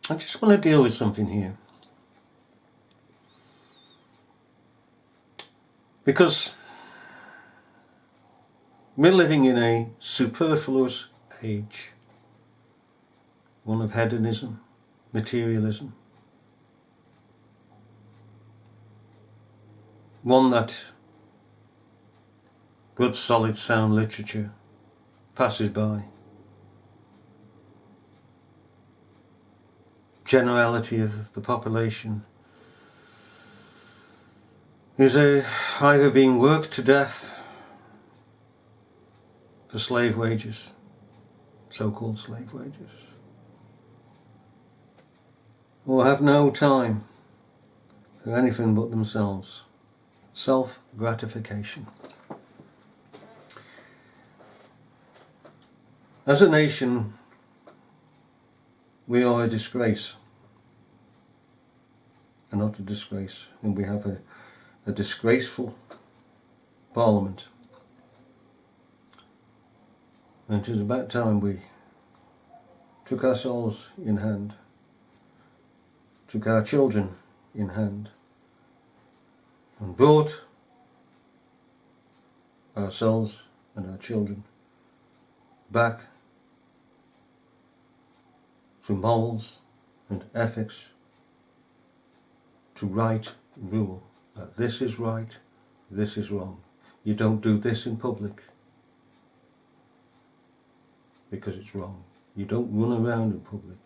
I just want to deal with something here. Because we're living in a superfluous age. One of hedonism, materialism. One that good solid sound literature passes by. Generality of the population is either being worked to death for slave wages, so-called slave wages, or have no time for anything but themselves. Self-gratification. As a nation, we are a disgrace, and not a disgrace, and we have a disgraceful parliament. And it is about time we took ourselves in hand, took our children in hand, and brought ourselves and our children back to morals and ethics, to right rule. That this is right, this is wrong. You don't do this in public because it's wrong. You don't run around in public.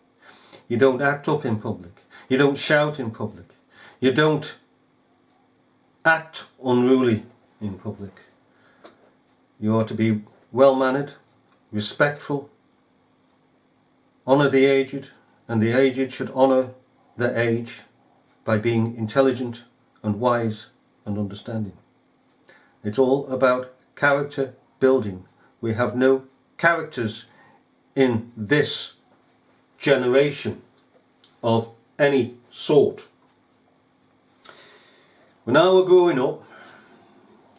You don't act up in public. You don't shout in public. You don't act unruly in public. You ought to be well-mannered, respectful, honour the aged, and the aged should honour the age by being intelligent and wise and understanding. It's all about character building. We have no characters in this generation of any sort. When I was growing up,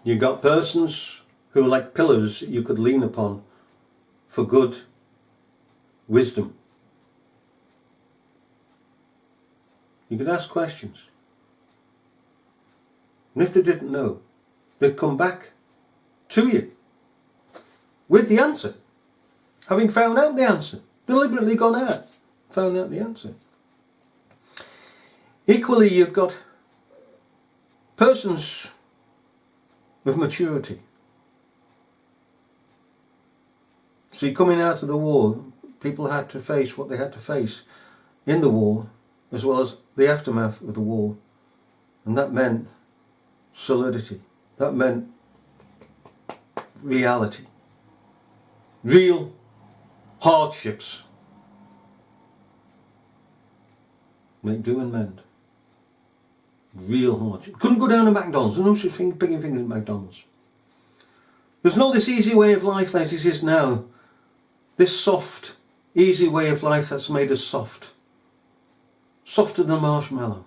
you got persons who were like pillars you could lean upon for good wisdom. You could ask questions. And if they didn't know, they'd come back to you with the answer. Having found out the answer. Deliberately gone out, found out the answer. Equally, you've got persons with maturity. See, coming out of the war, people had to face what they had to face in the war, as well as the aftermath of the war. And that meant solidity. That meant reality. Real hardships. Make do and mend. Real hardship. Couldn't go down to McDonald's. There's no such thing picking fingers at McDonald's. There's not this easy way of life as it is now. This soft, easy way of life that's made us soft. Softer than marshmallow.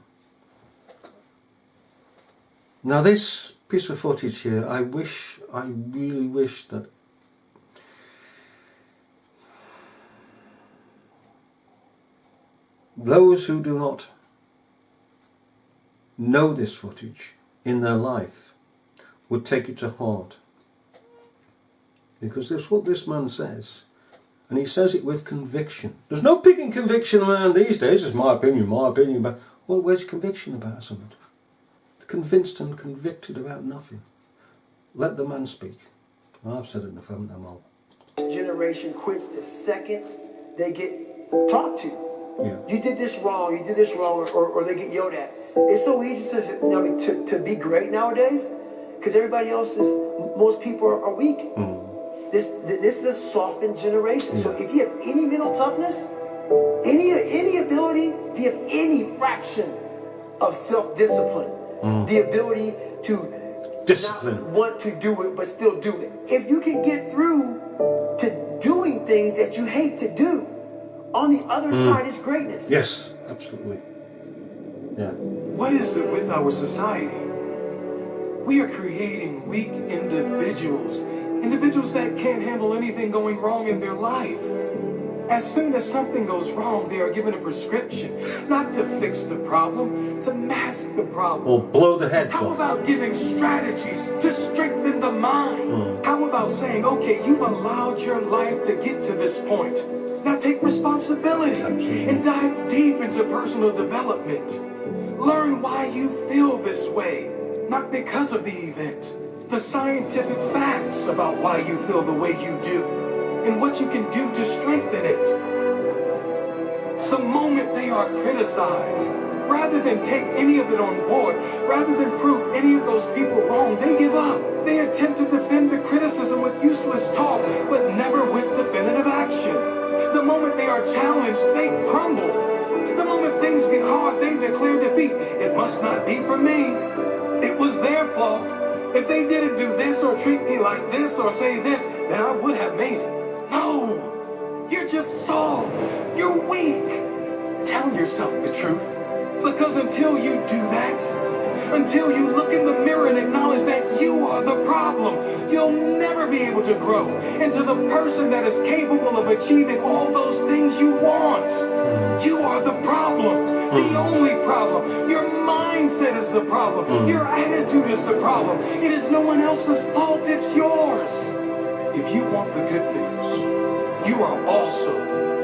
Now this piece of footage here, I really wish that those who do not know this footage in their life would take it to heart. Because that's what this man says. And he says it with conviction. There's no picking conviction around these days. It's my opinion. But, well, where's your conviction about something? Convinced and convicted about nothing. Let the man speak. Well, I've said it enough, haven't I, Mal? Generation quits the second they get talked to. Yeah. You did this wrong, or they get yelled at. It's so easy to be great nowadays because everybody else is, most people are weak. Mm. This is a softened generation. Yeah. So if you have any mental toughness, any ability, if you have any fraction of self-discipline, the ability to discipline, not want to do it but still do it. If you can get through to doing things that you hate to do, on the other side is greatness. Yes, absolutely. Yeah. What is it with our society? We are creating weak individuals. Individuals that can't handle anything going wrong in their life. As soon as something goes wrong, they are given a prescription, not to fix the problem, to mask the problem. Or blow the heads How off. about giving strategies to strengthen the mind? How about saying, okay, you've allowed your life to get to this point. Now take responsibility and dive deep into personal development. Learn why you feel this way, not because of the event. The scientific facts about why you feel the way you do, and what you can do to strengthen it. The moment they are criticized, rather than take any of it on board, rather than prove any of those people wrong, they give up. They attempt to defend the criticism with useless talk, but never with definitive action. The moment they are challenged, they crumble. The moment things get hard, they declare defeat. It must not be for me. It was their fault. If they didn't do this or treat me like this or say this, then I would have made it. No, you're just soft. You're weak. Tell yourself the truth. Because until you do that, until you look in the mirror and acknowledge that you are the problem, you'll never be able to grow into the person that is capable of achieving all those things you want. You are the problem, the only problem. Your mindset is the problem. Your attitude is the problem. It is no one else's fault, it's yours. If you want the good news, you are also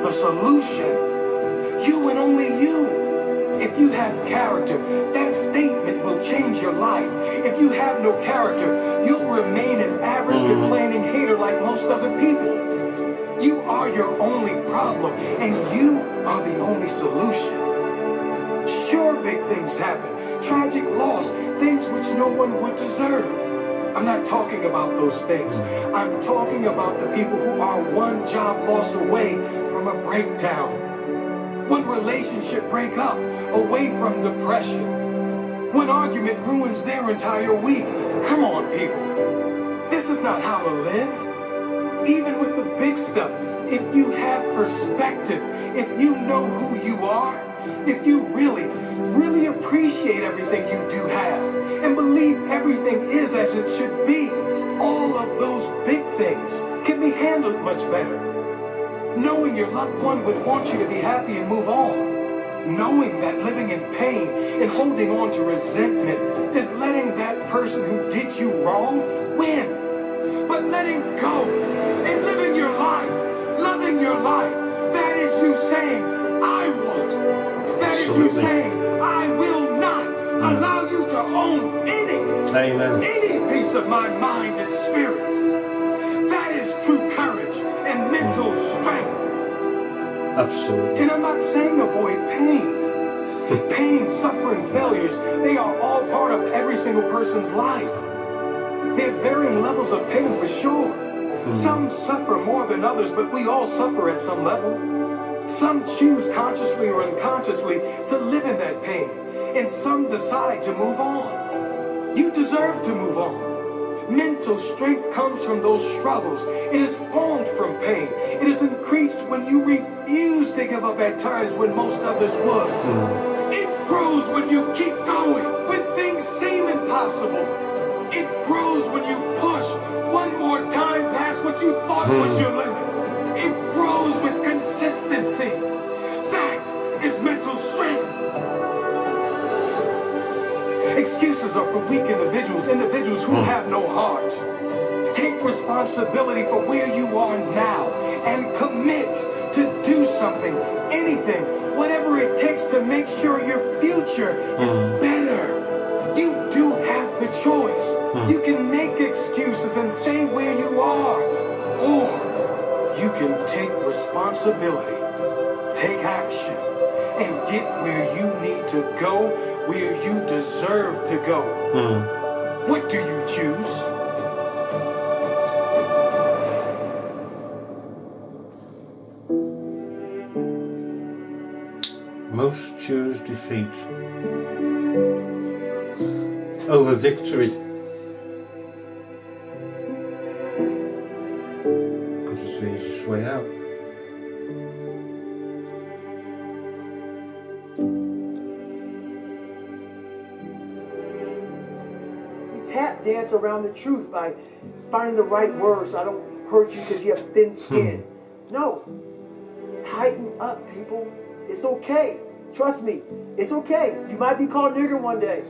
the solution. You and only you. If you have character, that statement will change your life. If you have no character, you'll remain an average complaining hater like most other people. You are your only problem, and you are the only solution. Sure, big things happen. Tragic loss, things which no one would deserve. I'm not talking about those things. I'm talking about the people who are one job loss away from a breakdown. One relationship breakup away from depression. One argument ruins their entire week. Come on, people. This is not how to live. Even with the big stuff, if you have perspective, if you know who you are, if you really appreciate everything you do have, and believe everything is as it should be, all of those big things can be handled much better. Knowing your loved one would want you to be happy and move on. Knowing that living in pain and holding on to resentment is letting that person who did you wrong win. But letting go and living your life, loving your life, that is you saying, I won't. That is you saying, I will not allow you to own any piece of my mind and spirit. That is true courage and mental strength. Absolutely. And I'm not saying avoid pain. Pain, suffering, failures, they are all part of every single person's life. There's varying levels of pain for sure. Some suffer more than others, but we all suffer at some level. Some choose consciously or unconsciously to live in that pain, and some decide to move on. You deserve to move on. Mental strength comes from those struggles. It is formed from pain. It is increased when you refuse to give up at times when most others would. It grows when you keep going, when things seem impossible. It grows when you push one more time past what you thought was your limit. It grows with consistency. That is mental strength. Excuses are for weak individuals who have no heart. Take responsibility for where you are now and commit to do something, anything, whatever it takes to make sure your future is better. You do have the choice. You can make excuses and stay where you are, or you can take responsibility, take action, and get where you need to go, where you deserve to go. What do you choose? Most choose defeat over victory, because it's the easiest way out. Tap dance around the truth by finding the right words so I don't hurt you because you have thin skin. No. Tighten up, people. It's okay. Trust me. It's okay. You might be called nigger one day.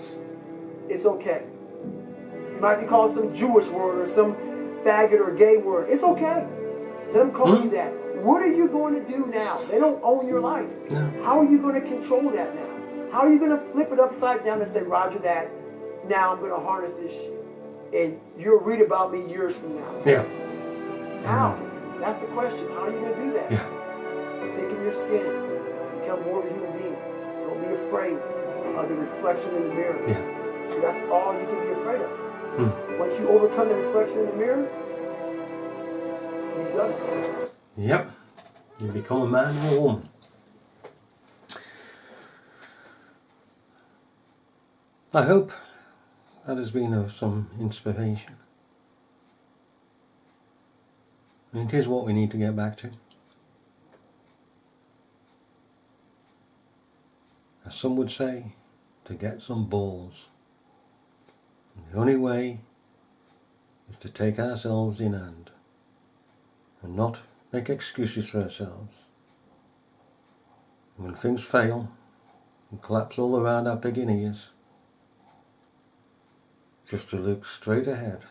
It's okay. You might be called some Jewish word or some faggot or gay word. It's okay. Let them call you that. What are you going to do now? They don't own your life. No. How are you going to control that now? How are you going to flip it upside down and say, Roger that, now I'm going to harness this shit? And you'll read about me years from now. Yeah. How? That's the question. How are you going to do that? Yeah. Thicken your skin. Become more of a human being. Don't be afraid of the reflection in the mirror. Yeah. So that's all you can be afraid of. Once you overcome the reflection in the mirror, you've done it. Yep. You become a man or a woman. I hope that has been of some inspiration. And it is what we need to get back to. As some would say, to get some balls. And the only way is to take ourselves in hand and not make excuses for ourselves. When things fail and collapse all around our pig in ears, just to look straight ahead.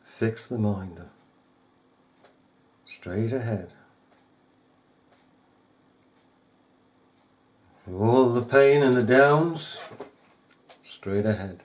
Fix the mind. Straight ahead. Through all the pain and the downs, straight ahead.